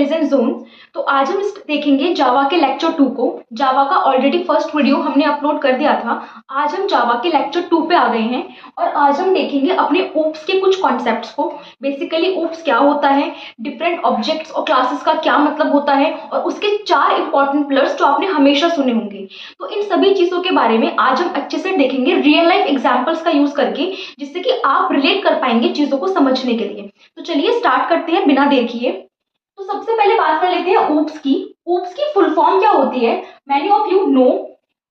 Comparison zone. तो आज हम देखेंगे जावा के लेक्चर 2 को। जावा का ऑलरेडी फर्स्ट वीडियो हमने अपलोड कर दिया था। आज हम जावा के लेक्चर 2 पे आ गए हैं और आज हम देखेंगे अपने ओप्स के कुछ कॉन्सेप्ट्स को। बेसिकली ओप्स क्या होता है, डिफरेंट ऑब्जेक्ट्स और क्लासेस का क्या मतलब होता है और उसके 4 इंपॉर्टेंट पिलर्स जो आपने हमेशा सुने होंगे। तो इन सभी चीजों के बारे में आज हम अच्छे से देखेंगे रियल लाइफ एग्जाम्पल्स का यूज करके, जिससे कि आप रिलेट कर पाएंगे चीजों को समझने के लिए। तो चलिए स्टार्ट करते हैं बिना देर किए। तो सबसे पहले बात कर लेते हैं ओप्स की। ओप्स की फुल फॉर्म क्या होती है? Many of you know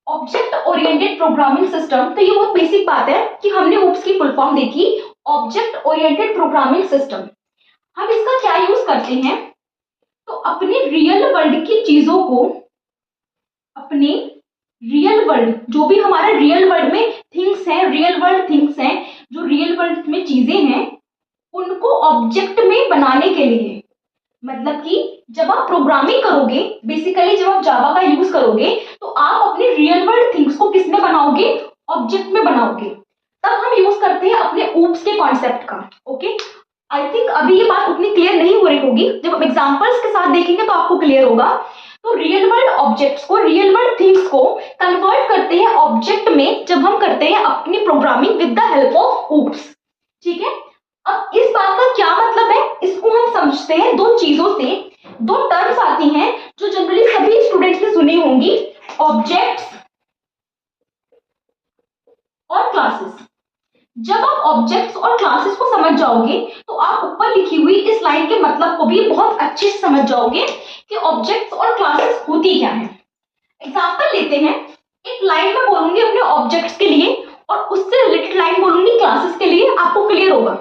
object oriented programming system. तो ये बहुत बेसिक बात है कि हमने ओप्स की फुल फॉर्म देखी, ऑब्जेक्ट ओरिएंटेड प्रोग्रामिंग सिस्टम। हम इसका क्या यूज करते हैं? तो अपने रियल वर्ल्ड की चीजों को, अपने रियल वर्ल्ड, जो भी हमारा रियल वर्ल्ड में थिंग्स हैं, रियल वर्ल्ड थिंग्स हैं, जो रियल वर्ल्ड में चीजें हैं, उनको ऑब्जेक्ट में बनाने के लिए, मतलब कि जब आप प्रोग्रामिंग करोगे, बेसिकली जब आप जावा का यूज करोगे, तो आप अपने रियल वर्ल्ड थिंग्स को किस में बनाओगे? ऑब्जेक्ट में बनाओगे। तब हम यूज करते हैं अपने ओप्स के कॉन्सेप्ट का। ओके, आई थिंक अभी ये बात उतनी क्लियर नहीं हो रही होगी, जब हम एग्जांपल्स के साथ देखेंगे तो आपको क्लियर होगा। तो रियल वर्ल्ड ऑब्जेक्ट्स को, रियल वर्ल्ड थिंग्स को कन्वर्ट करते हैं ऑब्जेक्ट में जब हम करते हैं अपनी programming with the help of OOPs. ठीक है, अब इस बात का क्या मतलब है, इसको हम समझते हैं दो चीजों से। दो टर्म्स आती हैं जो जनरली सभी स्टूडेंट्स ने सुनी होंगी, ऑब्जेक्ट्स और क्लासेस। जब आप ऑब्जेक्ट्स और क्लासेस को समझ जाओगे तो आप ऊपर लिखी हुई इस लाइन के मतलब को भी बहुत अच्छे से समझ जाओगे कि ऑब्जेक्ट्स और क्लासेस होती क्या है। एग्जांपल लेते हैं, एक लाइन में बोलूंगी अपने ऑब्जेक्ट्स के लिए और उससे रिलेटेड लाइन बोलूंगी क्लासेस के लिए, आपको क्लियर होगा।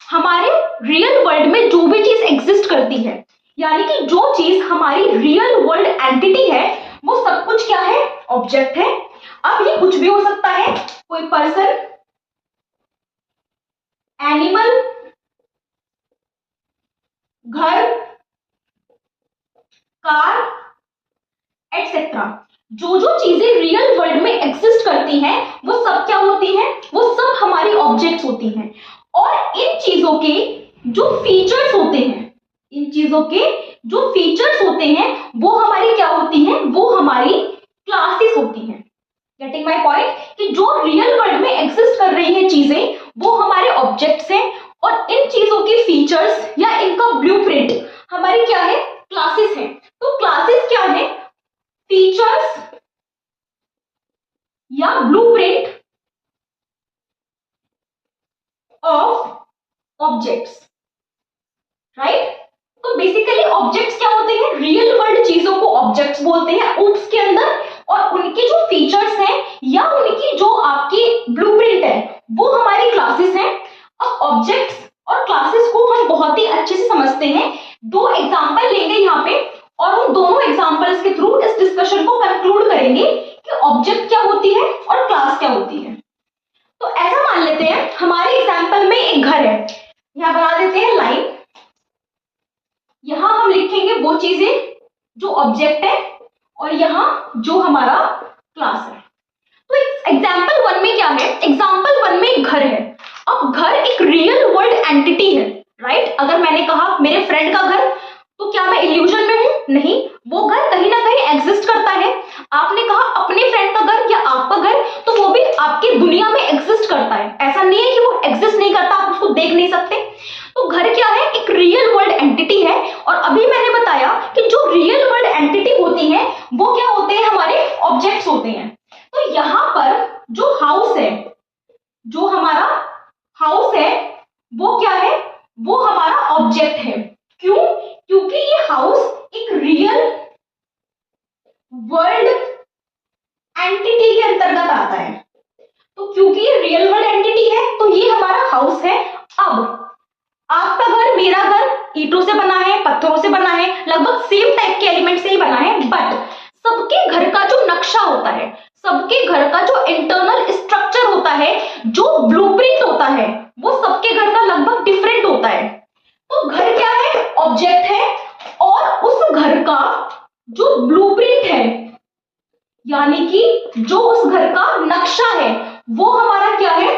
हमारे रियल वर्ल्ड में जो भी चीज एग्जिस्ट करती है, यानी कि जो चीज हमारी रियल वर्ल्ड एंटिटी है, वो सब कुछ क्या है? ऑब्जेक्ट है। अब ये कुछ भी हो सकता है, कोई पर्सन, एनिमल, घर, कार, एटसेट्रा। जो जो चीजें रियल वर्ल्ड में एग्जिस्ट करती हैं, वो सब क्या होती हैं? वो सब हमारी ऑब्जेक्ट्स होती हैं। और इन चीजों के जो फीचर्स होते हैं, इन चीजों के जो फीचर्स होते हैं, वो हमारी क्या होती हैं? वो हमारी क्लासेस होती हैं। Getting my point? कि जो रियल वर्ल्ड में एग्जिस्ट कर रही हैं चीजें, वो हमारे ऑब्जेक्ट्स हैं और इन चीजों की फीचर्स या इनका ब्लूप्रिंट हमारी क्या है? क्लासेस हैं। तो क्लासेस क्या है? फीचर्स या ब्लूप्रिंट ऑफ ऑब्जेक्ट्स, राइट? तो बेसिकली ऑब्जेक्ट्स क्या होते हैं? रियल वर्ल्ड चीजों को ऑब्जेक्ट्स बोलते हैं ओप्स के अंदर, और उनके जो फीचर्स हैं या उनकी जो आपकी ब्लूप्रिंट है, वो हमारी क्लासेस हैं। अब ऑब्जेक्ट्स और क्लासेस को हम बहुत ही अच्छे से समझते हैं। दो एग्जांपल लेंगे यहाँ पे और उन दोनों एग्जांपल्स के थ्रू इस डिस्कशन को कंक्लूड करेंगे कि ऑब्जेक्ट क्या होती है और क्लास क्या होती है। तो ऐसा मान लेते हैं, हमारे एग्जांपल में एक घर है, यहाँ बना देते हैं लाइन। यहां हम लिखेंगे वो चीजें जो ऑब्जेक्ट है और यहां जो हमारा क्लास है। तो एग्जांपल 1 में क्या है? एग्जांपल 1 में एक घर है। अब घर एक रियल वर्ल्ड एंटिटी है, राइट? अगर मैंने कहा मेरे फ्रेंड का घर, तो क्या मैं इल्यूजन में हूं? नहीं, वो घर कहीं ना कहीं एग्जिस्ट करता है। आपने कहा अपने फ्रेंड का घर या आपका घर, तो वो भी आपकी दुनिया में एग्जिस्ट करता है। ऐसा नहीं है कि वो एग्जिस्ट नहीं करता, आप उसको देख नहीं सकते। तो घर क्या है? एक रियल वर्ल्ड एंटिटी है। और अभी मैंने बताया कि जो रियल वर्ल्ड एंटिटी होती है, वो क्या होते हैं? हमारे ऑब्जेक्ट्स होते हैं। तो यहां पर जो हाउस है, जो हमारा हाउस है, वो क्या है? वो हमारा ऑब्जेक्ट है। क्यों? क्योंकि ये हाउस एक रियल वर्ल्ड एंटिटी के अंतर्गत आता है। तो क्योंकि ये रियल वर्ल्ड एंटिटी है, तो ये हमारा हाउस है। अब आपका घर, मेरा घर ईंटों से बना है, पत्थरों से बना है, लगभग सेम टाइप के एलिमेंट से ही बना है, बट सबके घर का जो नक्शा होता है, सबके घर का जो इंटरनल स्ट्रक्चर होता है, जो ब्लूप्रिंट होता है, वो सबके घर का लगभग डिफरेंट होता है। तो घर क्या है? ऑब्जेक्ट है। और उस घर का जो ब्लूप्रिंट है, यानी कि जो उस घर का नक्शा है, वो हमारा क्या है?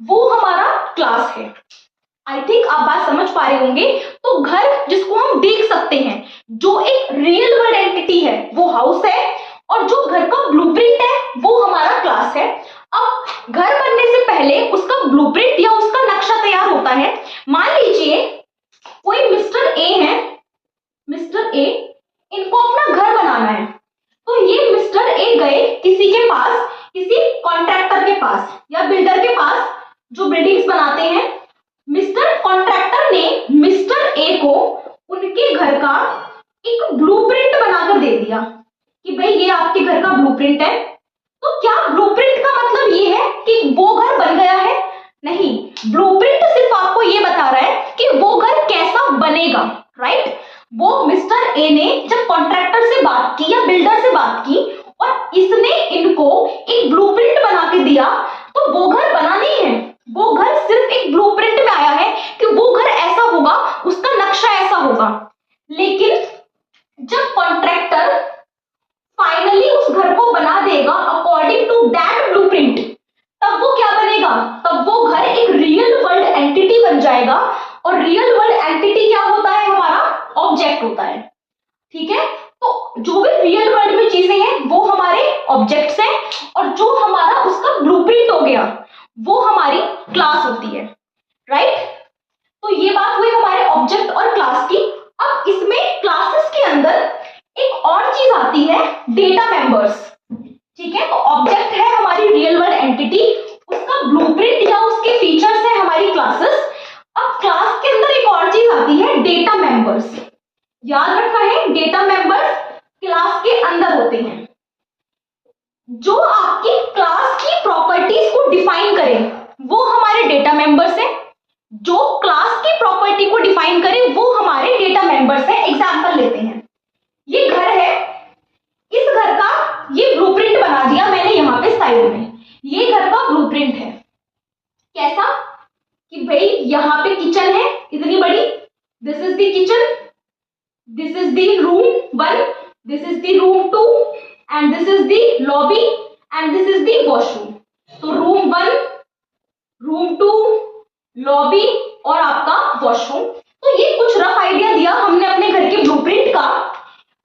वो हमारा क्लास है। आई थिंक आप बात समझ पा रहे होंगे। तो घर जिसको हम देख सकते हैं, जो एक रियल वर्ल्ड एंटिटी है, वो हाउस है, और जो घर का ब्लूप्रिंट है वो हमारा क्लास है। अब घर बनने से पहले उसका ब्लूप्रिंट या उसका नक्शा तैयार होता है। मान लीजिए कोई मिस्टर ए है, मिस्टर ए, इनको अपना घर बनाना है। तो ये मिस्टर ए गए किसी के पास, किसी कॉन्ट्रैक्टर के पास या बिल्डर के पास जो बिल्डिंग्स बनाते हैं। मिस्टर कॉन्ट्रैक्टर ने मिस्टर ए को उनके घर का एक ब्लूप्रिंट बनाकर दे दिया कि भाई ये आपके घर का ब्लूप्रिंट है। तो क्या ब्लूप्रिंट का मतलब ये है कि वो घर बन गया है? नहीं, ब्लूप्रिंट सिर्फ आपको ये बता रहा है कि वो घर कैसा बनेगा, राइट? वो मिस्टर ए ने जब कॉन्ट्रैक्टर से बात की या बिल्डर से बात की और इसने इनको एक ब्लूप्रिंट बना के दिया, तो वो घर बना नहीं है, वो घर सिर्फ एक ब्लूप्रिंट में आया है कि वो घर ऐसा होगा, उसका नक्शा ऐसा होगा। लेकिन जब कॉन्ट्रैक्टर फाइनली उस घर को बना देगा अकॉर्डिंग टू दैट ब्लूप्रिंट, तब वो क्या बनेगा? तब वो घर एक रियल वर्ल्ड एंटिटी बन जाएगा। और रियल वर्ल्ड एंटिटी क्या होता है? हमारा ऑब्जेक्ट होता है, ठीक है? तो जो भी रियल वर्ल्ड में चीजें हैं वो हमारे ऑब्जेक्ट्स हैं, और जो हमारा उसका ब्लूप्रिंट हो गया वो हमारी क्लास होती है, राइट? तो ये बात हुई हमारे ऑब्जेक्ट और क्लास की। अब इसमें क्लासेस के अंदर एक और चीज आती है, डेटा मेंबर्स, ठीक है? तो ऑब्जेक्ट है हमारी रियल वर्ल्ड एंटिटी, उसका ब्लूप्रिंट या उसके फीचर्स है हमारी क्लासेस। अब क्लास के अंदर एक और चीज आती है, डेटा मेंबर्स। याद रखना है, डेटा मेंबर्स क्लास के अंदर होते हैं, जो आपकी क्लास की प्रॉपर्टीज को डिफाइन करें, वो हमारे डेटा मेंबर्स हैं। जो क्लास की प्रॉपर्टी को डिफाइन करें वो हमारे डेटा मेंबर्स हैं। एग्जांपल लेते हैं, ये घर है, इस घर का ये ब्लूप्रिंट बना दिया मैंने यहाँ पे साइड में। ये घर का ब्लूप्रिंट है, कैसा कि भाई यहाँ पे किचन है इतनी बड़ी, this is the kitchen, this is the room 1, this is the room 2 and this is the lobby and this is the washroom। तो रूम 1, रूम 2, लॉबी और आपका वॉशरूम। तो ये कुछ रफ आइडिया दिया हमने अपने घर के ब्लूप्रिंट का।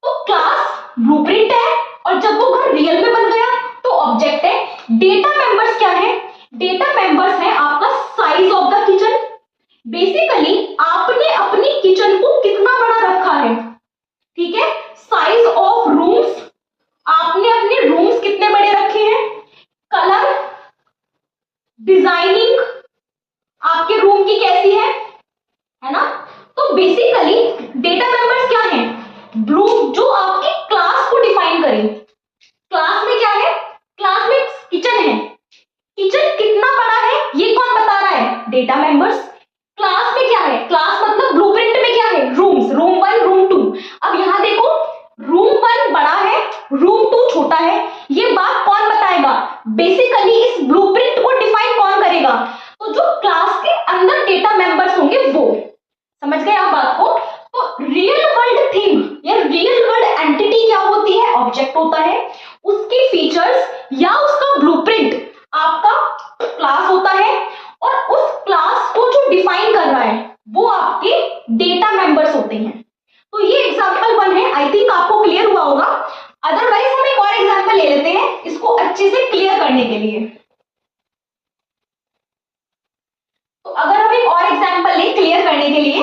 तो क्लास ब्लूप्रिंट है, और जब वो घर रियल में बन गया तो ऑब्जेक्ट है। डेटा मेंबर्स क्या है? डेटा मेंबर्स है आपका size of the kitchen. Basically आपने अपनी किचन को कितना बड़ा रखा है, ठीक है? साइज ऑफ रूम्स, आपने अपने रूम्स कितने बड़े रखे हैं, कलर, डिजाइनिंग आपके रूम की कैसी है ना? तो बेसिकली डेटा मेंबर्स क्या है? ब्लू, जो आपकी क्लास को डिफाइन करें। क्लास में क्या है? क्लास में किचन है, किचन कितना बड़ा है ये कौन बता रहा है? Data members. क्लास में क्या है? क्लास मतलब ब्लूप्रिंट में क्या है? Rooms, room 1, room 2। अब यहां देखो, रूम 1 बड़ा है, रूम 2 छोटा है। ये बात कौन बताएगा? बेसिकली इस ब्लूप्रिंट को डिफाइन कौन करेगा? तो जो क्लास के अंदर डेटा मेंबर्स होंगे वो। समझ गए आप बात को? तो रियल वर्ल्ड थिंग या रियल वर्ल्ड एंटिटी क्या होती है? ऑब्जेक्ट होता है, उसके फीचर्स या उसका ब्लूप्रिंट आपका क्लास होता है, और उस क्लास को जो डिफाइन कर रहा है वो आपके डेटा मेंबर्स होते हैं। तो ये एग्जांपल 1 है, आई थिंक आपको क्लियर हुआ होगा। अदरवाइज हम एक और एग्जांपल ले लेते हैं इसको अच्छे से क्लियर करने के लिए। तो अगर हम एक और एग्जांपल लें क्लियर करने के लिए,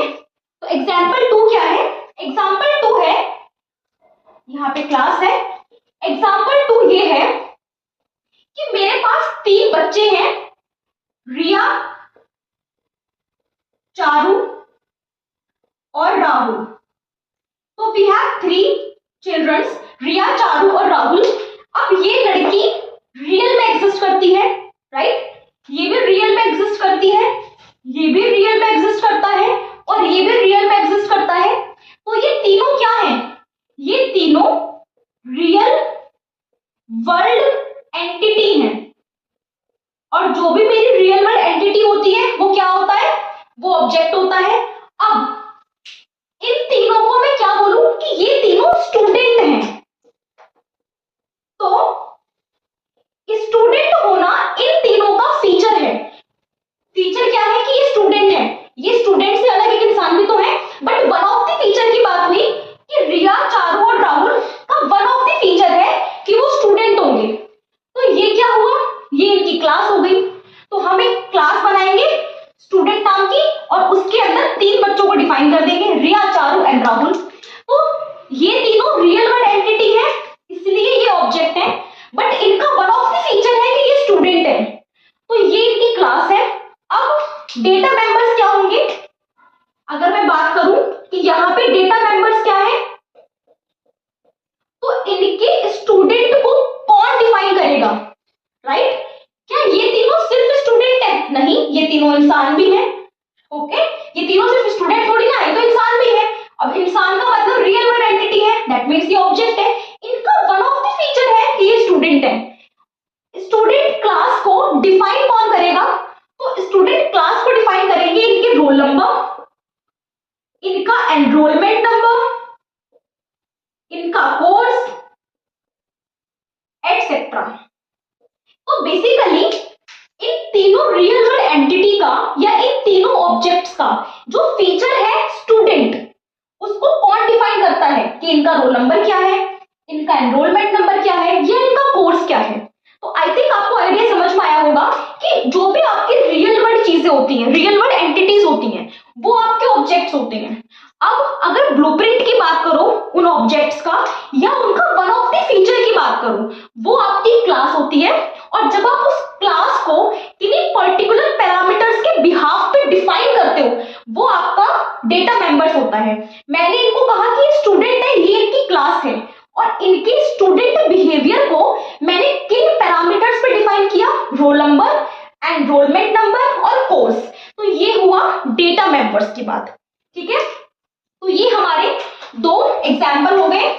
तो एग्जांपल 2 क्या है? एग्जांपल 2 है, यहाँ पे क्लास है। एग्जांपल 2 ये है कि मेरे पास 3 बच्चे हैं, रिया, चारू और राहुल। तो वी हैव 3 चिल्ड्रंस, रिया, चारू और राहुल। अब ये लड़की रियल में एग्जिस्ट करती है, राइट? ये भी रियल में एग्जिस्ट करती है, ये भी रियल में एग्जिस्ट करता है, और ये भी रियल में एग्जिस्ट करता है। तो ये तीनों क्या है? ये तीनों रियल वर्ल्ड एंटिटी हैं, और जो भी मेरी रियल वर्ल्ड एंटिटी होती है वो क्या होता है? वो ऑब्जेक्ट होता है। अब इन तीनों को मैं क्या बोलूं कि ये तीनों स्टूडेंट हैं। तो स्टूडेंट होना इन तीनों का फीचर है। फीचर क्या है कि ये स्टूडेंट है, ये इनके स्टूडेंट को कौन डिफाइन करेगा, राइट? क्या ये तीनों सिर्फ स्टूडेंट है? नहीं, ये तीनों इंसान भी हैं। ओके, ये तीनों सिर्फ स्टूडेंट थोड़ी ना है, तो इंसान भी है। अब इंसान का मतलब रियल वर्ल्ड एंटिटी है, दैट मींस ये ऑब्जेक्ट है। इनका वन ऑफ द फीचर है कि ये स्टूडेंट है। स्टूडेंट क्लास को डिफाइन कौन करेगा? तो स्टूडेंट क्लास को डिफाइन करेंगे इनके रोल नंबर, इनका एनरोलमेंट नंबर, इनका कोर्स एटसेट्रा। तो बेसिकली इन तीनों रियल वर्ल्ड एंटिटी का या इन तीनों ऑब्जेक्ट्स का जो फीचर है स्टूडेंट, उसको कौन डिफाइन करता है कि इनका रोल नंबर क्या है, इनका एनरोलमेंट नंबर क्या है, या इनका कोर्स क्या है। तो आई थिंक आपको आइडिया समझ में आया होगा कि जो भी आपकी रियल वर्ल्ड चीजें होती हैं, रियल वर्ल्ड एंटिटीज होती हैं, वो आपके ऑब्जेक्ट्स होते हैं। अब अगर ब्लूप्रिंट की बात करो उन ऑब्जेक्ट्स का, या उनका वन ऑफ द फीचर की बात करो, वो आपकी क्लास होती है। और जब आप उस क्लास को किन्हीं पर्टिकुलर पैरामीटर्स के बिहाफ पे डिफाइन करते हो, वो आपका डेटा मेंबर्स होता है। मैंने इनको कहा कि स्टूडेंट है, ये इनकी क्लास है, और इनके स्टूडेंट बिहेवियर को मैंने किन पैरामीटर्स पे डिफाइन किया? रोल नंबर, एनरोलमेंट नंबर और कोर्स। तो ये हुआ डेटा मेंबर्स की बात, ठीक है? तो ये हमारे दो एग्जाम्पल हो गए।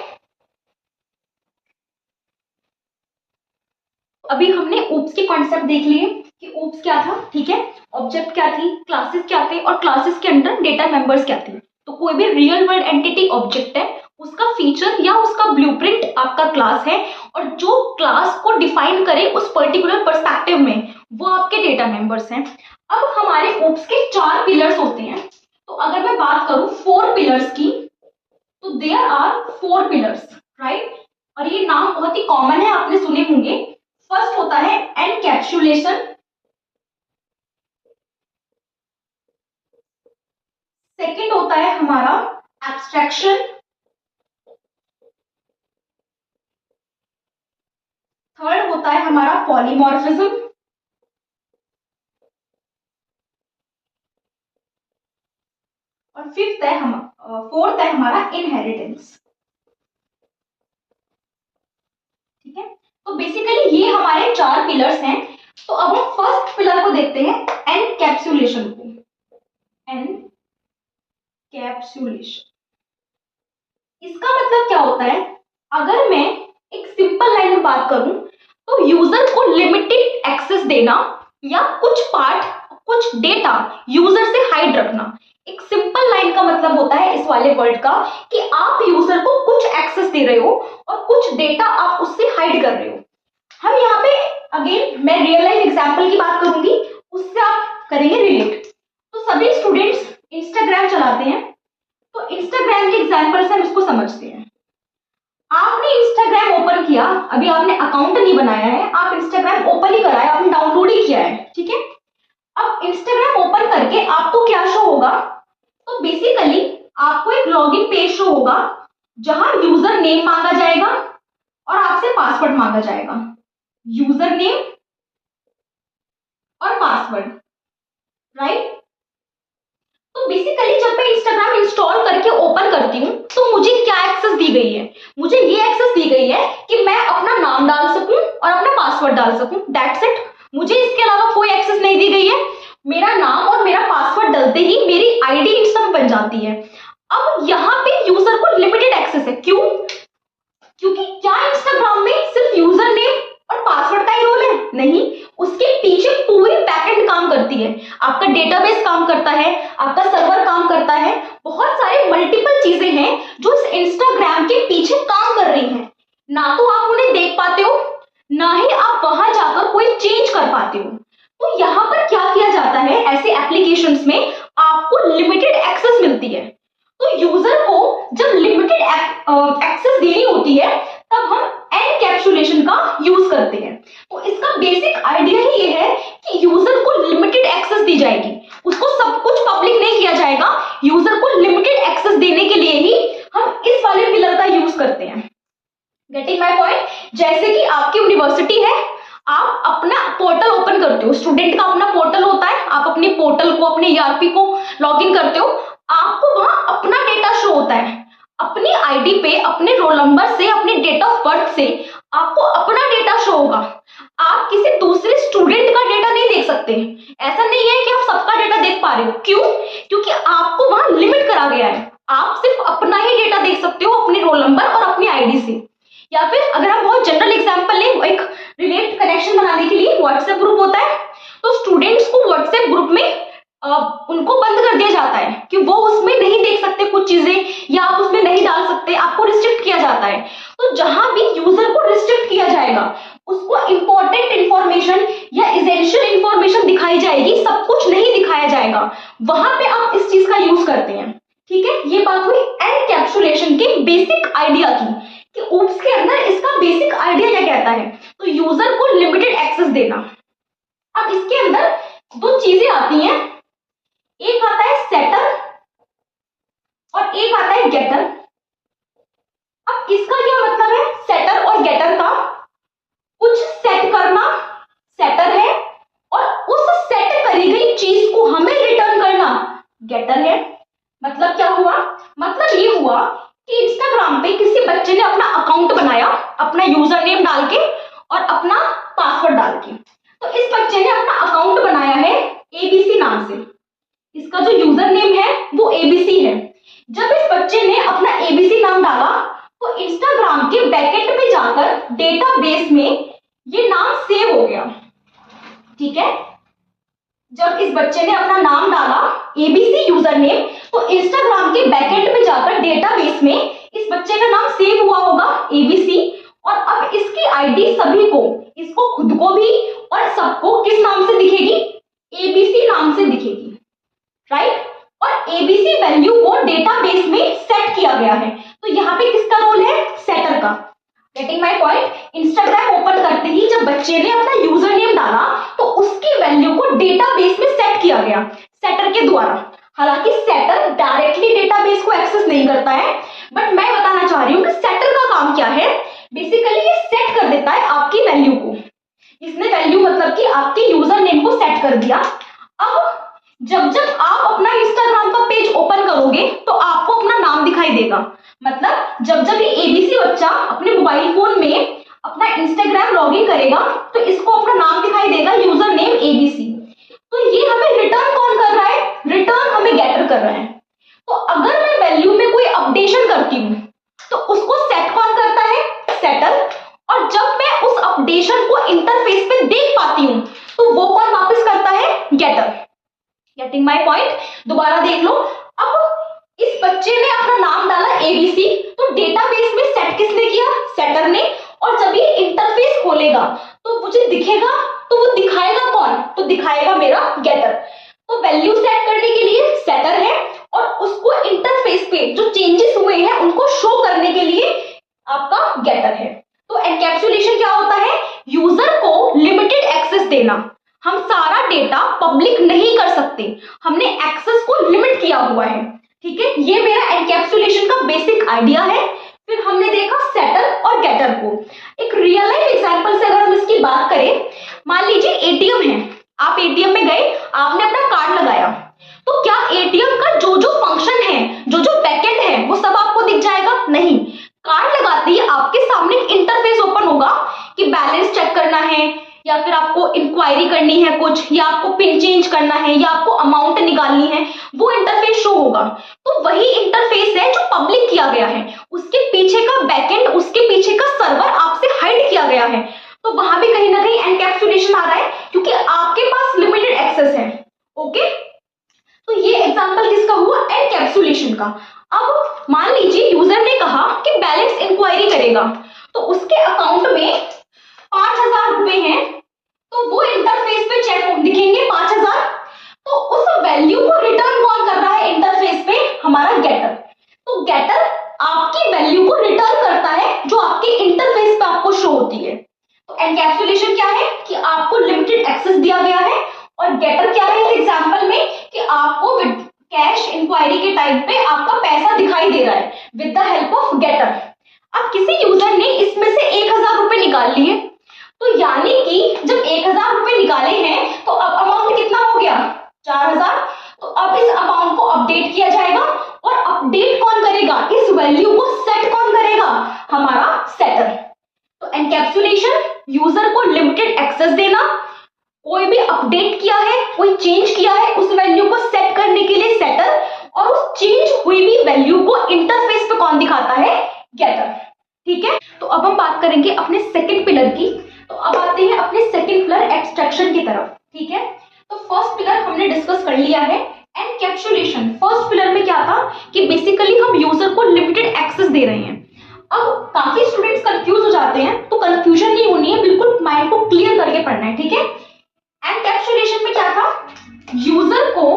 अभी हमने ओप्स के कॉन्सेप्ट देख लिए कि ओप्स क्या था, ठीक है, ऑब्जेक्ट क्या थी, क्लासेस क्या थे, और क्लासेस के अंदर डेटा मेंबर्स क्या थे। तो कोई भी रियल वर्ल्ड एंटिटी ऑब्जेक्ट है, उसका फीचर या उसका ब्लूप्रिंट आपका क्लास है, और जो क्लास को डिफाइन करे उस पर्टिकुलर पर्सपेक्टिव में, वो आपके डेटा मेंबर्स हैं। अब हमारे ओप्स के 4 पिलर्स होते हैं। तो अगर मैं बात करूं 4 पिलर्स की, तो देयर आर 4 पिलर्स, राइट? और ये नाम बहुत ही कॉमन है, आपने सुने होंगे। फर्स्ट होता है एनकैप्सुलेशन, सेकंड होता है हमारा एब्स्ट्रैक्शन, थर्ड होता है हमारा पॉलीमॉर्फिज्म, और फोर्थ है हमारा इनहेरिटेंस, ठीक है? तो बेसिकली ये हमारे 4 पिलर्स हैं। तो अब हम फर्स्ट पिलर को देखते हैं, एनकैप्सुलेशन को। एनकैप्सुलेशन, इसका मतलब क्या होता है? अगर मैं एक सिंपल लाइन में बात करूं, तो यूजर को लिमिटेड एक्सेस देना, या कुछ पार्ट, कुछ डेटा यूजर से हाइड रखना। एक सिंपल लाइन का मतलब होता है इस वाले वर्ड का कि आप यूजर को कुछ एक्सेस दे रहे हो और कुछ डेटा आप उससे हाइड कर रहे हो। हम यहाँ पे अगेन मैं रियल लाइफ एग्जांपल की बात करूंगी, उससे आप करेंगे रिलेट। तो सभी स्टूडेंट्स इंस्टाग्राम चलाते हैं, तो इंस्टाग्राम के एग्जांपल से हम इसको समझते हैं। आपने इंस्टाग्राम ओपन किया, अभी आपने अकाउंट नहीं बनाया है, आप इंस्टाग्राम ओपन ही करा है, आपने डाउनलोड ही किया है, ठीक है? अब इंस्टाग्राम ओपन करके आपको क्या शो होगा? तो बेसिकली आपको एक लॉगिन पेज शो होगा, जहां यूजर नेम मांगा जाएगा और आपसे पासवर्ड मांगा जाएगा। यूजर नेम और पासवर्ड, राइट? तो बेसिकली जब मैं इंस्टाग्राम इंस्टॉल करके ओपन करती हूँ, तो मुझे क्या एक्सेस दी गई है? मुझे ये एक्सेस दी गई है कि मैं अपना नाम डाल सकूं और अपना पासवर्ड डाल सकूं, दैट्स इट। मुझे इसके अलावा कोई एक्सेस नहीं दी गई है। मेरा नाम और मेरा पासवर्ड डलते ही मेरी आईडी इंस्टेंट बन जाती है। अब यहाँ पे यूजर को लिमिटेड एक्सेस है, क्यों? क्योंकि क्या इंस्टाग्राम में सिर्फ यूजर नेम और पासवर्ड का ही रोल है? नहीं, उसके पीछे पूरी बैकएंड काम करती है। आपका डेटाबेस काम करता है, आपका सर्वर काम करता है, बहुत सारे मल्टीपल चीजें हैं जो इस इंस्टाग्राम के पीछे काम कर रही हैं। ना तो आप उन्हें देख पाते हो, ना ही आप वहां जाकर कोई चेंज कर पाते हो। तो यहाँ पर क्या किया जाता है, ऐसे एप्लीकेशंस में आपको लिमिटेड एक्सेस मिलती है। तो यूजर को जब लिमिटेड एक्सेस देनी होती है, तब हम एनकैप्सुलेशन का यूज करते हैं। तो इसका बेसिक आइडिया ही ये है कि यूजर को लिमिटेड एक्सेस दी जाएगी, उसको सब कुछ पब्लिक नहीं किया जाएगा। यूजर को लिमिटेड एक्सेस देने के लिए ही हम इस वाले पिलर का यूज करते हैं। Getting my point? जैसे कि आपकी यूनिवर्सिटी है, आप अपना पोर्टल ओपन करते हो, स्टूडेंट का अपना पोर्टल होता है, आप अपने पोर्टल को, अपने ईआरपी को लॉगिन करते हो, आपको वहां अपना डेटा शो होता है। अपनी आईडी पे, अपने रोल नंबर से, अपने डेट ऑफ मेथड से आपको अपना डेटा शो होगा। आप किसी दूसरे स्टूडेंट का डेटा नहीं देख सकते। ऐसा नहीं है कि आप सबका डेटा देख पा रहे हो। क्यों? क्योंकि आपको वहां लिमिट करा गया है। आप सिर्फ अपना ही डेटा देख सकते हो अपने रोल नंबर और अपनी आईडी से। या फिर अगर हम बहुत जनरल एग्जांपल लें, एक रिलेट कनेक्शन बनाने के लिए व्हाट्सएप ग्रुप होता है, तो स्टूडेंट्स को व्हाट्सएप ग्रुप में उनको बंद कर दिया जाता है कि वो उसमें नहीं देख सकते कुछ चीजें, या आप उसमें नहीं डाल सकते, आपको रिस्ट्रिक्ट किया जाता है। तो जहां भी यूजर को रिस्ट्रिक्ट किया जाएगा उसको इंपॉर्टेंट इंफॉर्मेशन या एसेंशियल इंफॉर्मेशन दिखाई जाएगी, सब कुछ नहीं दिखाया जाएगा। वहां पे आप इस चीज का यूज करते हैं। ठीक है, ये बात हुई एनकैप्सुलेशन के बेसिक आइडिया की कि ओप्स के अंदर इसका बेसिक आइडिया क्या कहता है। तो यूजर को लिमिटेड एक्सेस देना। अब इसके अंदर दो चीजें आती हैं, एक आता है सेटर और एक आता है गेटर। अब इसका क्या मतलब है? सेटर और गेटर का कुछ सेट करना सेटर है और उस सेट करी गई चीज को हमें रिटर्न करना गेटर है। मतलब क्या हुआ? मतलब ये हुआ कि इंस्टाग्राम पे किसी बच्चे ने अपना अकाउंट बनाया, अपना यूजर नेम डाल के और अपना पासवर्ड डाल के। तो इस बच्चे ने अपना अकाउंट बनाया है एबीसी नाम से। इसका जो यूजर नेम है वो एबीसी है। जब इस बच्चे ने अपना एबीसी नाम डाला तो इंस्टाग्राम के बैकएंड में जाकर डेटाबेस में ये नाम सेव हो गया। ठीक है, जब इस बच्चे ने अपना नाम डाला एबीसी यूजर नेम, तो इंस्टाग्राम के बैकएंड में जाकर डेटाबेस में इस बच्चे का नाम सेव हुआ होगा एबीसी। और अब इसकी आईडी सभी को, इसको खुद को भी और सबको किस नाम से दिखेगी? एबीसी नाम से दिखेगी, राइट। और एबीसी वैल्यू को डेटाबेस में सेट किया गया है। तो यहाँ पे किसका रोल है? सेटर का। Getting my point? Instagram open करते ही जब बच्चे ने अपना यूजर नेम डाला तो उसकी वैल्यू को डेटाबेस में सेट किया गया सेटर के द्वारा। हालांकि सेटर डायरेक्टली डेटाबेस को एक्सेस नहीं करता है, बट मैं बताना चाह रही हूँ कि सेटर का काम क्या है। बेसिकली ये सेट कर देता है आपकी वैल्यू को। इसने वैल्यू मतलब कि आपके यूजर नेम को सेट कर दिया। अब जब जब आप अपना इंस्टाग्राम का पेज ओपन करोगे तो आपको अपना नाम दिखाई देगा। मतलब जब जब ये एबीसी बच्चा अपने मोबाइल फोन में अपना इंस्टाग्राम लॉगिन करेगा तो इसको अपना नाम दिखाई देगा, यूजर नेम एबीसी। तो ये हमें रिटर्न कौन कर रहा है? रिटर्न हमें गेटर कर रहा है। तो अगर मैं वैल्यू में कोई अपडेशन करती हूँ तो उसको सेट कौन करता है? सेटर। और जब मैं उस अपडेशन को इंटरफेस पे देख पाती हूँ तो वो कौन वापस करता है? गेटर। Getting my point? दोबारा देख लो। अब इस बच्चे ने अपना नाम डाला एबीसी, तो डेटाबेस में सेट किसने किया? सेटर ने। और जब ये इंटरफेस खोलेगा तो मुझे दिखेगा, तो वो दिखाएगा कौन? तो दिखाएगा मेरा गेटर। तो वैल्यू सेट करने के लिए सेटर है और उसको इंटरफेस पे जो चेंजेस हुए हैं उनको शो करने के लिए आपका गेटर है। तो एनकैप्सुलेशन क्या होता है? यूजर को लिमिटेड एक्सेस देना। हम सारा डेटा पब्लिक नहीं कर सकते, हमने एक्सेस को लिमिट किया हुआ है। ठीक है, ये मेरा एनकैप्सुलेशन का बेसिक आइडिया है। फिर हमने देखा सेटर और गेटर को। एक रियल लाइफ एग्जांपल से अगर हम इसकी बात करें, मान लीजिए एटीएम है, आप एटीएम में गए, आपने अपना कार्ड लगाया, तो क्या एटीएम का जो जो फंक्शन है, जो जो बैकएंड है, वो सब आपको दिख जाएगा? नहीं। कार्ड लगाते ही आपके सामने एक इंटरफेस ओपन होगा कि बैलेंस चेक करना है, या फिर आपको इंक्वायरी करनी है कुछ, या आपको पिन चेंज करना है, या आपको अमाउंट निकालनी है, वो इंटरफेस शो होगा। तो वही इंटरफेस है जो पब्लिक किया गया है, उसके पीछे का बैकएंड, उसके पीछे का सर्वर आपसे हाइड किया गया है। तो वहां भी कहीं ना कहीं एनकैप्सुलेशन आ रहा है क्योंकि आपके पास लिमिटेड एक्सेस है। ओके, तो ये एग्जांपल किसका हुआ? एनकैप्सुलेशन का। अब मान लीजिए यूजर ने कहा कि बैलेंस इंक्वायरी करेगा, तो उसके अकाउंट में 5000 रुपए हैं, तो वो इंटरफेस पे चेक दिखेंगे 5000। तो उस वैल्यू को रिटर्न कौन कर रहा है इंटरफेस पे? हमारा गेटर। तो गेटर आपकी वैल्यू को रिटर्न करता है जो आपके इंटरफेस पे आपको शो होती है। तो एनकैप्सुलेशन क्या है कि आपको लिमिटेड एक्सेस दिया गया है, और गेटर क्या है इस एग्जांपल में कि आपको कैश इंक्वायरी के टाइम पे आपका पैसा दिखाई दे रहा है with the help of getter. अब किसी यूजर ने इसमें से 1000 रुपए निकाल लिए, तो यानी कि जब 1000 रुपए निकाले हैं तो अब अमाउंट कितना हो गया? 4000। तो अब इस अमाउंट को अपडेट किया जाएगा, और अपडेट कौन करेगा? इस वैल्यू को सेट कौन करेगा? हमारा सेटर। यूजर को लिमिटेड एक्सेस देना, कोई भी अपडेट किया है, कोई चेंज किया है, उस वैल्यू को सेट करने के लिए सेटर, और उस चेंज हुई भी वैल्यू को इंटरफेस पे कौन दिखाता है, गेटर। ठीक है, तो अब हम बात करेंगे अपने सेकंड पिलर की। तो अब आते हैं अपने सेकंड पिलर एब्स्ट्रैक्शन की तरफ। ठीक है, तो फर्स्ट पिलर हमने डिस्कस कर लिया है, एनकैप्सुलेशन। फर्स्ट पिलर में क्या था कि बेसिकली हम यूजर को लिमिटेड एक्सेस दे रहे हैं। अब काफी स्टूडेंट्स कंफ्यूज हो जाते हैं, तो कंफ्यूजन नहीं होनी है, बिल्कुल माइंड को क्लियर करके पढ़ना है। ठीक है, एनकैप्सुलेशन में क्या था, यूजर को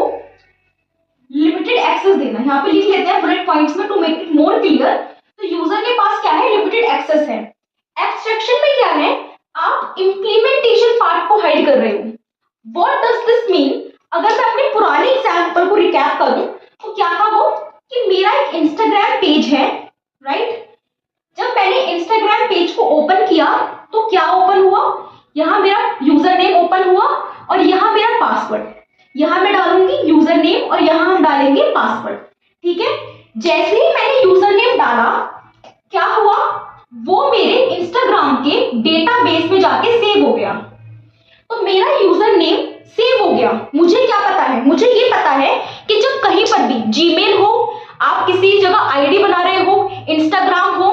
लिमिटेड एक्सेस देना। यहाँ पे लिख लेते हैं बुलेट पॉइंट्स में to make it more clear. तो यूजर के पास क्या है, लिमिटेड एक्सेस है। एब्स्ट्रैक्शन में क्या है, आप इंप्लीमेंटेशन पार्ट को हाइड कर रहे हो। व्हाट डज दिस मीन, अगर मैं अपने पुराने एग्जांपल को रिकैप करूं तो क्या था वो, कि मेरा एक इंस्टाग्राम पेज है, राइट। जब मैंने इंस्टाग्राम पेज को ओपन किया तो क्या ओपन हुआ, यहाँ मेरा यूजर नेम ओपन हुआ और यहाँ मेरा पासवर्ड। यहाँ मैं डालूंगी यूजर नेम और यहाँ हम डालेंगे पासवर्ड। ठीक है, जैसे ही मैंने यूजर नेम डाला क्या हुआ, वो मेरे इंस्टाग्राम के डेटाबेस में जाके सेव हो गया। तो मेरा यूजर नेम सेव हो गया। मुझे क्या पता है, मुझे ये पता है कि जब कहीं पर भी जीमेल हो, आप किसी जगह आईडी बना रहे हो, इंस्टाग्राम हो,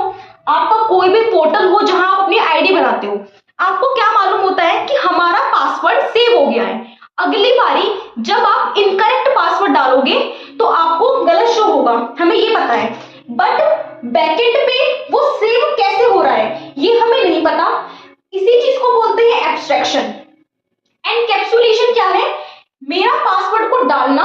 आपका कोई भी पोर्टल हो जहां आप अपनी आईडी बनाते हो, आपको क्या मालूम होता है कि हमारा पासवर्ड सेव हो गया है। अगली बारी जब आप इनकरेक्ट पासवर्ड डालोगे तो आपको गलत शो होगा, हमें ये पता है। बट बैकएंड पे वो सेव कैसे हो रहा है ये हमें नहीं पता। इसी चीज को बोलते हैं एब्स्ट्रैक्शन। एनकैप्सुलेशन क्या है, मेरा पासवर्ड को डालना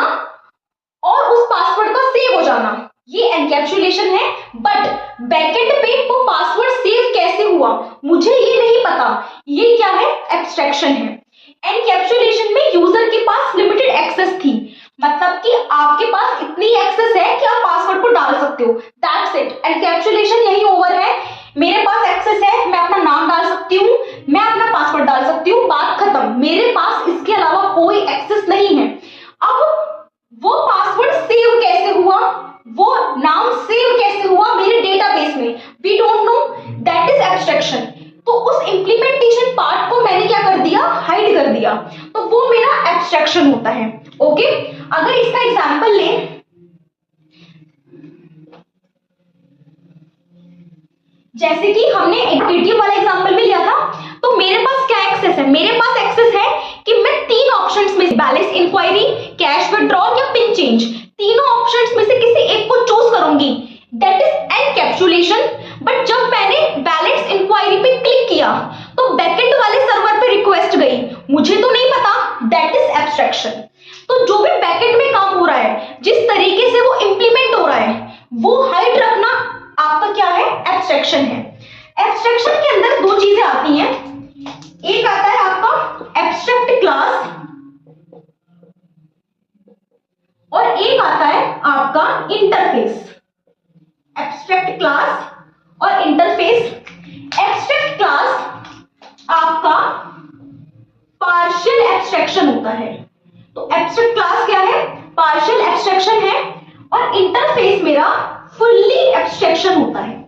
और उस पासवर्ड का सेव हो जाना, ये एनकैप्सुलेशन है। बट बैकएंड पे वो पासवर्ड सेव कैसे हुआ मुझे ये नहीं पता, ये क्या है, एब्स्ट्रैक्शन है। एनकैप्सुलेशन में यूजर के पास लिमिटेड एक्सेस थी, मतलब कि आपके पास इतनी एक्सेस है कि आप पासवर्ड को डाल सकते हो, दैट्स इट। एनकैप्सुलेशन यही ओवर है, मेरे पास एक्सेस है, मैं अपना नाम डाल सकती हूँ, मैं अपना पासवर्ड डाल सकती हूँ, बात खत्म। मेरे पास इसके अलावा कोई एक्सेस नहीं है। अब वो पासवर्ड सेव कैसे हुआ, वो नाम सेव कैसे हुआ मेरे डेटाबेस में, we don't know, that is abstraction. तो उस इंप्लीमेंटेशन पार्ट को मैंने क्या कर दिया, हाइड कर दिया, तो वो मेरा एब्स्ट्रैक्शन होता है। ओके, अगर इसका एग्जांपल लें, जैसे कि हमने एटीटीएम वाला एग्जांपल भी लिया था, तो मेरे पास क्या एक्सेस है, मेरे पास एक्सेस है कि मैं तीन ऑप्शंस में, बैलेंस इंक्वायरी, कैश विड्रॉल या पिन चेंज, तीनों ऑप्शंस में से किसी एक को चूज करूंगी, दैट इज एनकैप्सुलेशन। बट जब मैंने बैलेंस इंक्वायरी पे क्लिक किया तो बैकएंड वाले सर्वर पे रिक्वेस्ट गई, मुझे तो नहीं पता, दैट इज एब्स्ट्रैक्शन। तो जो भी बैकएंड में काम हो रहा है, जिस तरीके से वो इंप्लीमेंट हो रहा है, वो हाइड रखना आपका क्या है, एब्स्ट्रैक्शन है। एब्स्ट्रैक्शन के अंदर दो चीजें आती हैं, एक आता है आपका एब्स्ट्रैक्ट क्लास और एक आता है आपका इंटरफेस। एब्स्ट्रैक्ट क्लास और इंटरफेस। एब्स्ट्रैक्ट क्लास आपका पार्शियल एब्स्ट्रैक्शन होता है, तो एब्स्ट्रैक्ट क्लास क्या है, पार्शियल एब्स्ट्रैक्शन है, और इंटरफेस मेरा फुल्ली एब्स्ट्रैक्शन होता है।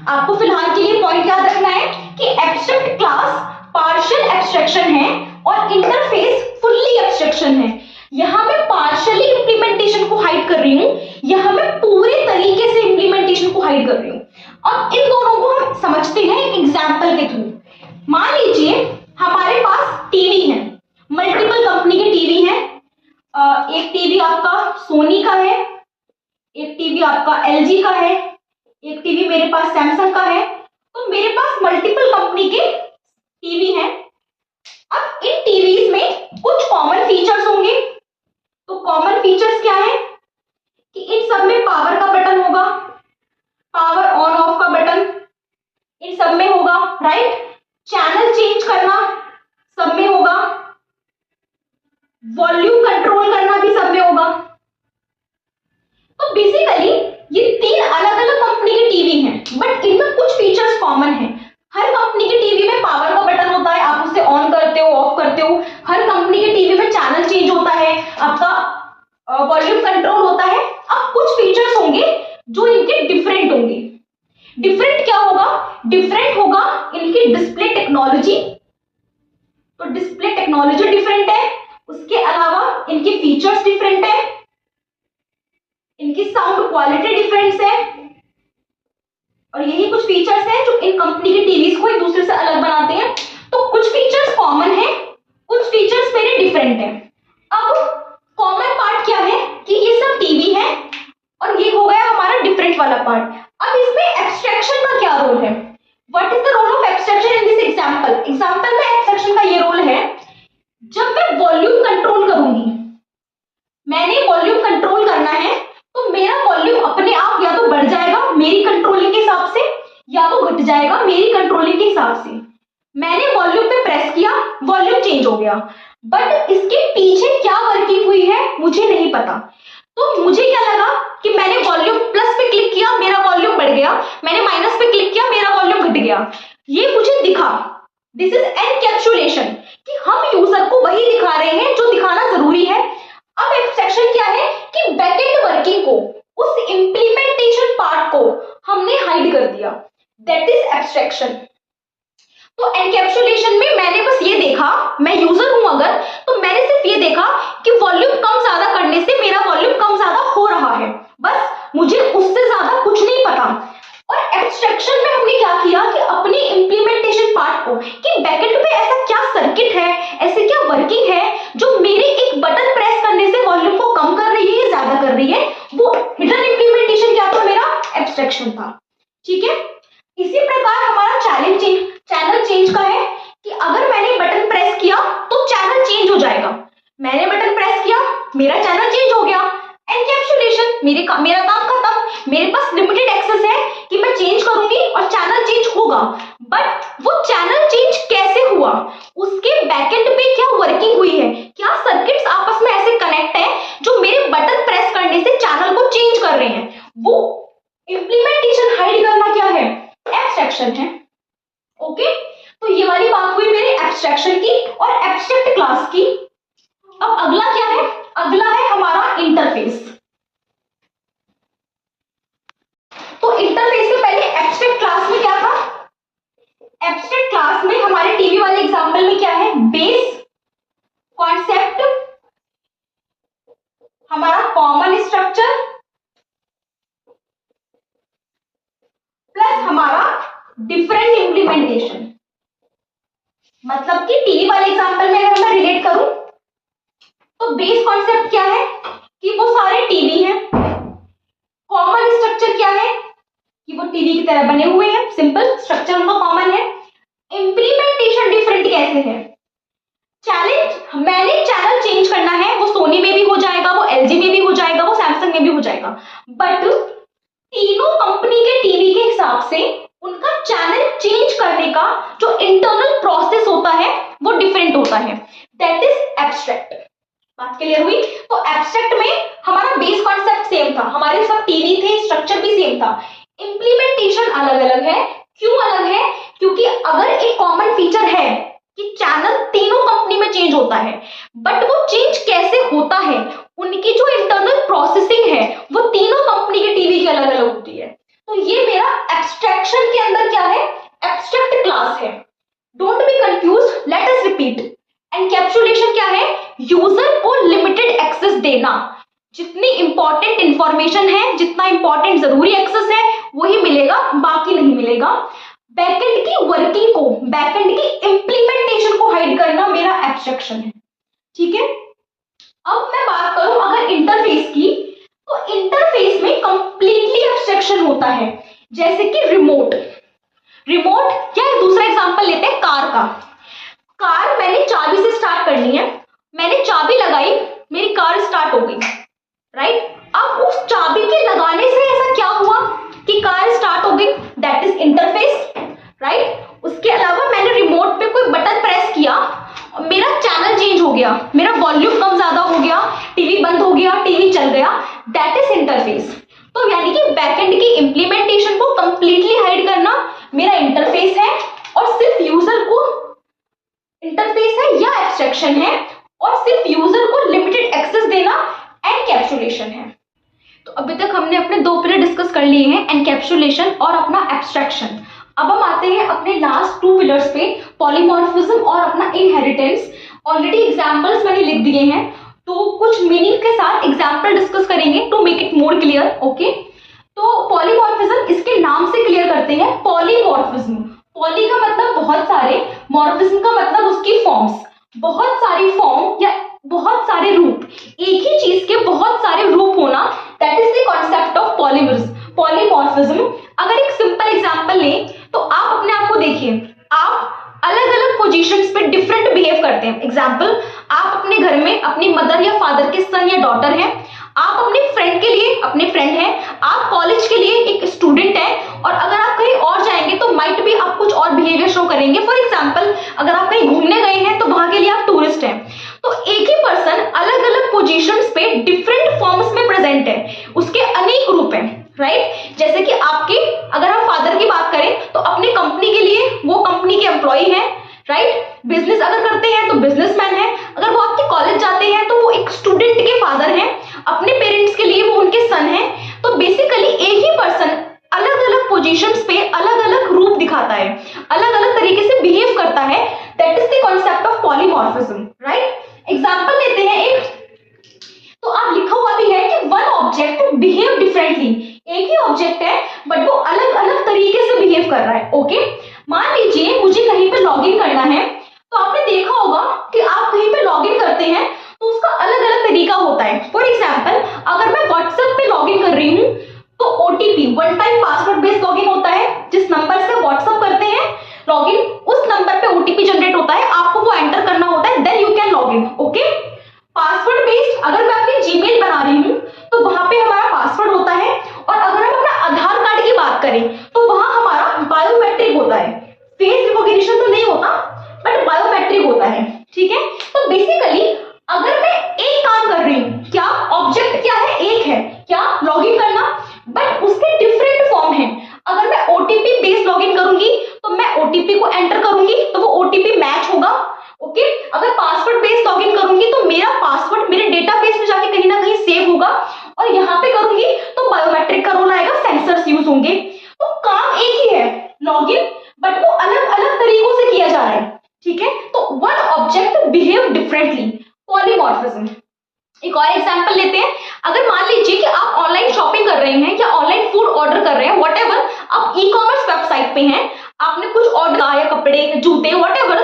आपको फिलहाल के लिए पॉइंट याद रखना है कि एब्स्ट्रैक्ट क्लास पार्शियल एब्स्ट्रैक्शन है और इंटरफेस फुल्ली एब्स्ट्रैक्शन है। यहां मैं पार्शियली इंप्लीमेंटेशन को हाइड कर रही हूं, यहां मैं पूरे तरीके से इंप्लीमेंटेशन को हाइड कर रही हूं। अब इन दोनों को हम समझते हैं एक एग्जांपल के थ्रू। मान लीजिए हमारे पास टीवी है, मल्टीपल कंपनी के टीवी है, एक टीवी आपका सोनी का है, एक टीवी आपका एलजी का है, एक टीवी मेरे पास सैमसंग का है, तो मेरे पास मल्टीपल कंपनी के टीवी हैं। अब इन टीवीज में कुछ कॉमन फीचर्स होंगे, तो कॉमन फीचर्स क्या है कि इन सब में पावर का बटन होगा, पावर ऑन ऑफ का बटन इन सब में होगा, राइट। चैनल चेंज करना सब में होगा, वॉल्यूम कंट्रोल करना भी सब में होगा। तो बेसिकली ये तीन अलग अलग कंपनी के टीवी हैं, बट इनमें कुछ फीचर्स कॉमन हैं। हर कंपनी के टीवी में पावर का बटन होता है, आप उसे ऑन करते हो, ऑफ करते हो। हर कंपनी के टीवी में चैनल चेंज होता है, आपका वॉल्यूम कंट्रोल होता है। अब कुछ फीचर्स होंगे जो इनके डिफरेंट होंगे। डिफरेंट क्या होगा, डिफरेंट होगा इनकी डिस्प्ले टेक्नोलॉजी, तो डिस्प्ले टेक्नोलॉजी डिफरेंट है, उसके अलावा इनके फीचर्स डिफरेंट है, इनकी साउंड क्वालिटी डिफरेंस है, और यही कुछ फीचर्स हैं जो इन कंपनी के टीवीज को एक दूसरे से अलग बनाते हैं। तो कुछ फीचर्स कॉमन है, कुछ फीचर्स मेरे डिफरेंट हैं। अब कॉमन पार्ट क्या है कि ये सब टीवी है और ये हो गया हमारा डिफरेंट वाला पार्ट। अब इसमें एब्स्ट्रैक्शन का क्या रोल है? What is the role of abstraction in this example? Example में एब्स्ट्रैक्शन का ये रोल है, जब मैं वॉल्यूम कंट्रोल करूंगी, मैंने वॉल्यूम कंट्रोल करना है, तो मेरा वॉल्यूम अपने आप या तो बढ़ जाएगा मेरी कंट्रोलिंग के हिसाब से, या तो घट जाएगा मेरी कंट्रोलिंग के हिसाब से। मैंने वॉल्यूम पे प्रेस किया, वॉल्यूम चेंज हो गया, बट इसके पीछे क्या वर्किंग हुई है मुझे नहीं पता। तो मुझे क्या लगा कि मैंने वॉल्यूम प्लस पे क्लिक किया, मेरा वॉल्यूम बढ़ गया, मैंने माइनस पे क्लिक किया, मेरा वॉल्यूम घट गया, ये मुझे दिखा। दिस इज एनकैप्सुलेशन, कि हम यूजर को वही दिखा रहे हैं जो दिखाना जरूरी है। अब एब्स्ट्रैक्शन क्या है कि बैकएंड वर्किंग को, उस इंप्लीमेंटेशन पार्ट को हमने हाइड कर दिया, दैट इज एब्स्ट्रैक्शन। तो एनकैप्सुलेशन में मैंने बस ये देखा, मैं यूजर हूं अगर, तो मैंने सिर्फ ये देखा कि वॉल्यूम कम ज्यादा करने से मेरा वॉल्यूम कम ज्यादा हो रहा है, बस मुझे उससे ज्यादा कुछ नहीं पता। और एब्स्ट्रैक्शन में हमने क्या किया कि अपनी इंप्लीमेंटेशन पार्ट को, कि बैकएंड पे ऐसा क्या सर्किट है, ऐसे क्या वर्किंग है जो मेरे एक बटन प्रेस करने से वॉल्यूम को कम कर रही है या ज्यादा कर रही है, वो हिडन इंप्लीमेंटेशन क्या था, मेरा एब्स्ट्रैक्शन था। ठीक है, इसी प्रकार हमारा चैनल चेंज का है कि अगर मैंने बटन प्रेस किया तो चैनल चेंज हो जाएगा, मैंने बटन प्रेस किया मेरा चैनल चेंज हो गया। एनकैप्सुलेशन, मेरा काम खत्म, मेरे पास लिमिटेड एक्सेस है कि मैं चेंज करूंगी और चैनल चेंज होगा, बट वो चैनल चेंज कैसे हुआ, उसके बैकएंड पे क्या वर्किंग हुई है, क्या सर्किट्स आपस में ऐसे कनेक्ट है जो मेरे बटन प्रेस करने से चैनल को चेंज कर रहे हैं, वो इंप्लीमेंटेशन हाइड करना क्या है, एब्स्ट्रैक्शन है। ओके, तो ये वाली बात हुई मेरे एब्स्ट्रैक्शन की और एब्स्ट्रैक्ट क्लास की। अब अगला क्या है? अगला है हमारा इंटरफेस। तो इंटरफेस से पहले एब्स्ट्रैक्ट क्लास में क्या था? एब्स्ट्रैक्ट क्लास में हमारे टीवी वाले एग्जांपल में क्या है, बेस कॉन्सेप्ट, हमारा कॉमन स्ट्रक्चर प्लस हमारा डिफरेंट इंप्लीमेंटेशन। मतलब कि टीवी वाले एग्जांपल में अगर मैं रिलेट करूं तो बेस कॉन्सेप्ट क्या है कि वो सारे टीवी हैं, कॉमन स्ट्रक्चर क्या है कि वो टीवी की तरह बने हुए हैं, सिंपल स्ट्रक्चर उनका कॉमन है। इंप्लीमेंटेशन डिफरेंट कैसे है? मैंने चैनल चेंज करना है, वो सोनी में भी हो जाएगा, वो एलजी में भी हो जाएगा, वो सैमसंग में भी हो जाएगा, बट तीनों कंपनी के टीवी के हिसाब से उनका चैनल चेंज करने का जो इंटरनल प्रोसेस होता है वो डिफरेंट होता है, दैट इज एब्स्ट्रैक्ट। बात क्लियर हुई? तो एब्स्ट्रैक्ट में हमारा बेस कॉन्सेप्ट सेम था, हमारे सब टीवी थे, स्ट्रक्चर भी सेम था, इंप्लीमेंटेशन अलग अलग है। क्यों अलग है? क्योंकि अगर एक कॉमन फीचर है कि चैनल तीनों कंपनी में चेंज होता है, बट वो चेंज कैसे होता है, उनकी जो इंटरनल प्रोसेसिंग है वो तीनों कंपनी के टीवी की अलग अलग होती है। तो ये मेरा एब्स्ट्रैक्शन के अंदर क्या है, एब्स्ट्रैक्ट क्लास है। Don't be confused, let us repeat. Encapsulation क्या है? यूजर को लिमिटेड एक्सेस देना, जितनी इंपॉर्टेंट इंफॉर्मेशन है, जितना इंपॉर्टेंट जरूरी एक्सेस है वही मिलेगा, बाकी नहीं मिलेगा। बैकएंड की वर्किंग को, बैकएंड की इंप्लीमेंटेशन को हाइड करना मेरा एब्स्ट्रैक्शन है। ठीक है, अब मैं बात करूं अगर इंटरफेस की, तो इंटरफेस में कंप्लीटली एब्स्ट्रैक्शन होता है, जैसे कि रिमोट। क्या है? दूसरा एग्जांपल लेते हैं कार का। कार मैंने चाबी से स्टार्ट करनी है, मैंने चाबी लगाई, मेरी कार स्टार्ट हो गई, राइट? अब उस चाबी के लगाने से ऐसा क्या हुआ कि कार स्टार्ट हो गई, दैट इज इंटरफेस, राइट? उसके अलावा मैंने रिमोट पे कोई बटन प्रेस किया, मेरा चैनल चेंज हो गया, मेरा वॉल्यूम कम ज्यादा हो गया, टीवी बंद हो गया, टीवी चल गया, दैट इज इंटरफेस। तो यानी कि बैकएंड की इंप्लीमेंटेशन को कंप्लीटली हाइड करना मेरा इंटरफेस है, और सिर्फ यूजर को इंटरफेस है या एब्स्ट्रैक्शन है, और सिर्फ यूजर को लिमिटेड एक्सेस देना एनकैप्सुलेशन है। तो अभी तक हमने अपने दो पिलर डिस्कस कर लिए हैं, एनकैप्सुलेशन और अपना एब्स्ट्रैक्शन। अब हम आते हैं अपने लास्ट टू पिलर पिलर्स पे, पॉलीमॉर्फिज्म और अपना इनहेरिटेंस। ऑलरेडी एग्जांपल्स मैंने लिख दिए हैं, तो कुछ मीनिंग के साथ एग्जांपल डिस्कस करेंगे to make it more clear. Okay, तो पॉलीमॉर्फिज्म इसके नाम से क्लियर करते हैं। पॉलीमॉर्फिज्म, पॉली का मतलब बहुत सारे, मॉर्फिज्म का मतलब उसकी फॉर्म्स, बहुत सारी फॉर्म या बहुत सारे रूप, एक ही चीज के बहुत सारे रूप होना, that is the concept of polymorphism. अगर एक सिंपल एग्जांपल लें तो आप अपने आप को देखिए, आप अलग अलग पोजीशंस पे डिफरेंट बिहेव करते हैं। एग्जांपल, आप अपने घर में अपनी मदर या फादर के सन या डॉटर हैं, आप अपने फ्रेंड के लिए अपने फ्रेंड हैं, आप कॉलेज के लिए एक स्टूडेंट हैं, और अगर आप कहीं और जाएंगे तो माइट भी आप कुछ और बिहेवियर शो करेंगे। फॉर एग्जांपल, अगर आप कहीं घूमने गए हैं तो वहां के लिए आप टूरिस्ट हैं। तो एक ही पर्सन अलग अलग पोजीशंस पे डिफरेंट फॉर्म्स में प्रेजेंट है, उसके अनेक रूप हैं, राइट। जैसे कि आपके, अगर हम फादर की बात करें तो अपनी कंपनी के लिए वो कंपनी के एम्प्लॉय हैं, राइट। बिजनेस अगर करते हैं तो बिजनेसमैन है, अगर वो आपके कॉलेज जाते हैं तो वो एक स्टूडेंट के फादर हैं, अपने पेरेंट्स के लिए वो उनके सन हैं। तो बेसिकली एक ही पर्सन अलग अलग पोजीशंस पे अलग अलग रूप दिखाता है, अलग अलग तरीके से बिहेव करता है, that is the concept of polymorphism, right. Example लेते हैं एक, तो आप लिखा हुआ भी है कि वन ऑब्जेक्ट बिहेव डिफरेंटली, एक ही ऑब्जेक्ट है बट वो अलग अलग तरीके से बिहेव कर रहा है। ओके, मान लीजिए मुझे कहीं पे लॉगिन करना है, तो आपने देखा होगा कि आप कहीं पे लॉगिन करते हैं तो उसका अलग अलग तरीका होता है। फॉर एग्जांपल, अगर मैं व्हाट्सएप पे लॉगिन कर रही हूँ तो OTP, one time password based login होता है, जिस नंबर से व्हाट्सएप करते हैं लॉगिन, उस नंबर पे ओटीपी जनरेट होता है, आपको वो एंटर करना होता है, then you can login. Okay, password based, अगर मैं अपनी जीमेल बना रही हूँ तो वहां पे हमारा पासवर्ड होता है, और अगर हम अपना आधार कार्ड की बात करें तो वहां हमारा बायोमेट्रिक होता है, फेस रिकॉग्निशन तो नहीं होता बट बायोमेट्रिक होता है, ठीक है। तो बेसिकली अगर मैं एक काम कर रही हूँ, क्या ऑब्जेक्ट क्या है, एक है, क्या लॉगिन करना, बट उसके डिफरेंट फॉर्म है। अगर मैं ओटीपी बेस्ड लॉगिन करूंगी तो मैं ओटीपी को एंटर करूंगी तो वो ओटीपी मैच होगा। ओके, अगर पासवर्ड बेस्ड लॉगिन करूंगी तो मेरा पासवर्ड मेरे डेटाबेस में जाके कहीं ना कहीं सेव होगा, और यहाँ पे करूंगी तो बायोमेट्रिक का रोल आएगा, सेंसर्स यूज होंगे। तो काम एक ही है, लॉगिन, बट वो अलग अलग तरीकों से किया जा रहा है, ठीक है। तो one object behave differently, polymorphism. एक और एग्जांपल लेते हैं, अगर मान लीजिए कि आप ऑनलाइन शॉपिंग कर रहे हैं या ऑनलाइन फूड ऑर्डर कर रहे हैं, व्हाटएवर, आप ई कॉमर्स वेबसाइट पे हैं, आपने कुछ ऑर्डर किया या कपड़े, जूते, व्हाटएवर,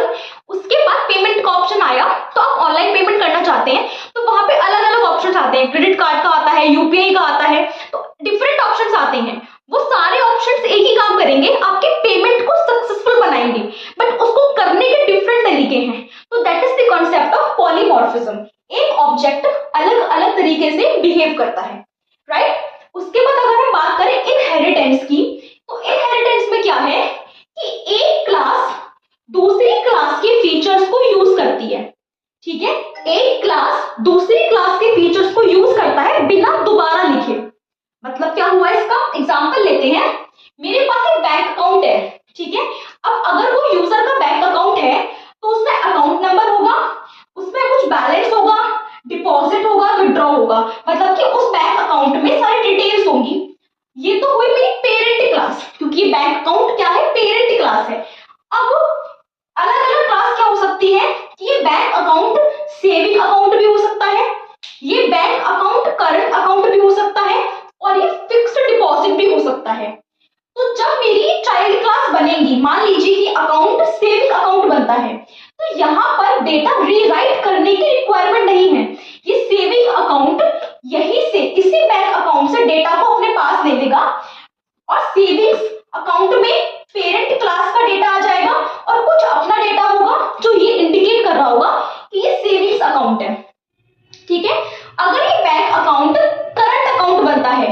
उसके बाद पेमेंट का ऑप्शन आया तो आप ऑनलाइन पेमेंट करना चाहते हैं, तो वहां पे अलग अलग ऑप्शन आते हैं, क्रेडिट कार्ड का आता है, यूपीआई का आता है, तो डिफरेंट ऑप्शन आते हैं। वो सारे ऑप्शन एक ही काम करेंगे, आपके पेमेंट को सक्सेसफुल बनाएंगे, बट उसको करने के डिफरेंट तरीके हैं। तो that is the concept of polymorphism, एक ऑब्जेक्ट अलग अलग तरीके से बिहेव करता है, राइट। उसके बाद अगर हम बात करें इनहेरिटेंस की, तो इनहेरिटेंस में क्या है कि एक क्लास दूसरी क्लास के फीचर्स को यूज करती है, ठीक है। एक क्लास दूसरी क्लास के फीचर्स को यूज करता है बिना दोबारा लिखे। मतलब क्या हुआ इसका एग्जांपल लेते हैं, मेरे पास एक बैंक अकाउंट है, ठीक है। अब अगर वो यूजर का बैंक अकाउंट है तो उसमें अकाउंट नंबर होगा, उसमें कुछ बैलेंस होगा, डिपॉजिट होगा, विड्रॉ होगा, मतलब कि उस बैंक अकाउंट में सारी डिटेल्स होंगी। ये तो हुई मेरी पेरेंट क्लास, क्योंकि ये बैंक अकाउंट क्या है, पेरेंट क्लास है। अब अलग अलग क्लास क्या हो सकती है कि ये बैंक अकाउंट सेविंग अकाउंट भी हो सकता है, ये बैंक अकाउंट करंट अकाउंट भी हो सकता है, और ये फिक्स्ड डिपॉजिट भी हो सकता है। तो जब मेरी चाइल्ड क्लास बनेगी, मान लीजिए कि अकाउंट सेविंग अकाउंट बनता है, तो यहाँ पर डेटा रीराइट करने की रिक्वायरमेंट नहीं है। ये सेविंग अकाउंट यही से, इसी बैंक अकाउंट से डेटा को अपने पास ले लेगा, और सेविंग्स अकाउंट में पेरेंट क्लास का डेटा आ जाएगा और कुछ अपना डेटा होगा जो ये इंडिकेट कर रहा होगा कि ये सेविंग्स अकाउंट है, ठीक है। अगर ये बैंक अकाउंट करंट अकाउंट बनता है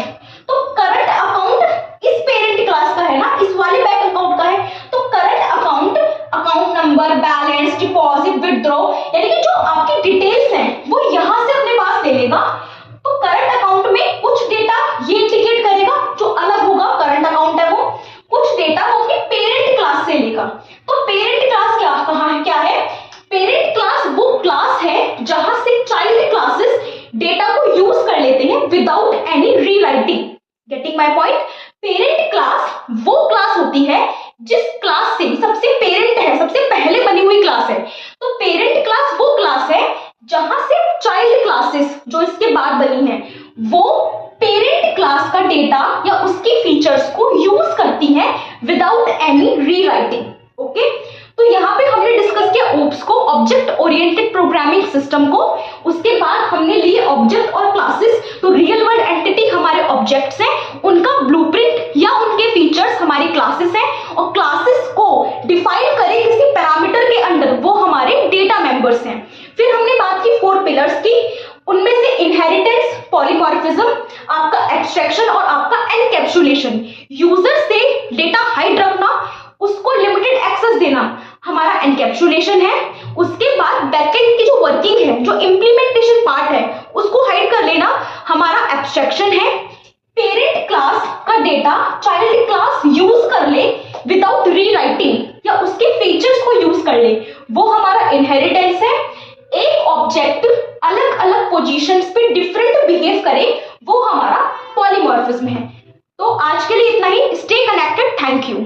तो करंट अकाउंट इस पेरेंट क्लास का है ना, इस वाले बैंक अकाउंट का है, तो current account account number, balance, deposit, withdraw, यानी कि जो आपकी डिटेल्स हैं वो यहां से अपने पास ले लेगा। तो करंट अकाउंट में कुछ डेटा ये इंडिकेट करेगा जो अलग होगा, करंट अकाउंट है वो, कुछ डेटा वो अपनी पेरेंट क्लास से लेगा। तो पेरेंट क्लास क्या कहाँ है, क्या है पेरेंट क्लास? वो क्लास है जहां से चाइल्ड क्लासेस डेटा को यूज कर लेते हैं without any rewriting. Getting my point? Parent class वो क्लास होती है जिस क्लास से, सबसे पेरेंट है, बाद बनी है वो पेरेंट क्लास का डेटा या उसकी फीचर्स को यूज करती है विदाउट एनी रीराइटिंग। ओके, तो यहाँ पे हमने डिस्कस किया ओप्स को, ऑब्जेक्ट ओरिएंटेड प्रोग्रामिंग सिस्टम को। उसके बाद हमने लिए ऑब्जेक्ट और क्लासेस। तो रियल वर्ल्ड एंटिटी हमारे ऑब्जेक्ट्स हैं, उनका ब्लूप्रिंट या उनके फीचर्स हमारी क्लासेस हैं, और क्लासेस को डिफाइन करें किसी पैरामीटर के अंडर, वो हमारे डेटा मेंबर्स हैं। फिर हमने बात की 4 पिलर्स की, उनमें से इनहेरिटेंस, पॉलीमॉर्फिज्म, आपका एब्स्ट्रैक्शन और आपका एनकैप्सुलेशन। यूजर से डेटा हाइड रखना, उसको लिमिटेड एक्सेस देना हमारा एनकैप्सुलेशन है। उसके बाद बैकएंड की जो वर्किंग है, जो इंप्लीमेंटेशन पार्ट है, उसको हाइड कर लेना हमारा एब्स्ट्रैक्शन है। पेरेंट क्लास का डेटा चाइल्ड क्लास यूज कर ले विदाउट रीराइटिंग या उसके फीचर्स को यूज कर ले, वो हमारा इनहेरिटेंस है। एक ऑब्जेक्ट अलग अलग पोजीशंस पे डिफरेंट बिहेव करे, वो हमारा पॉलीमॉर्फिज्म है। तो आज के लिए इतना ही। Stay connected. Thank you.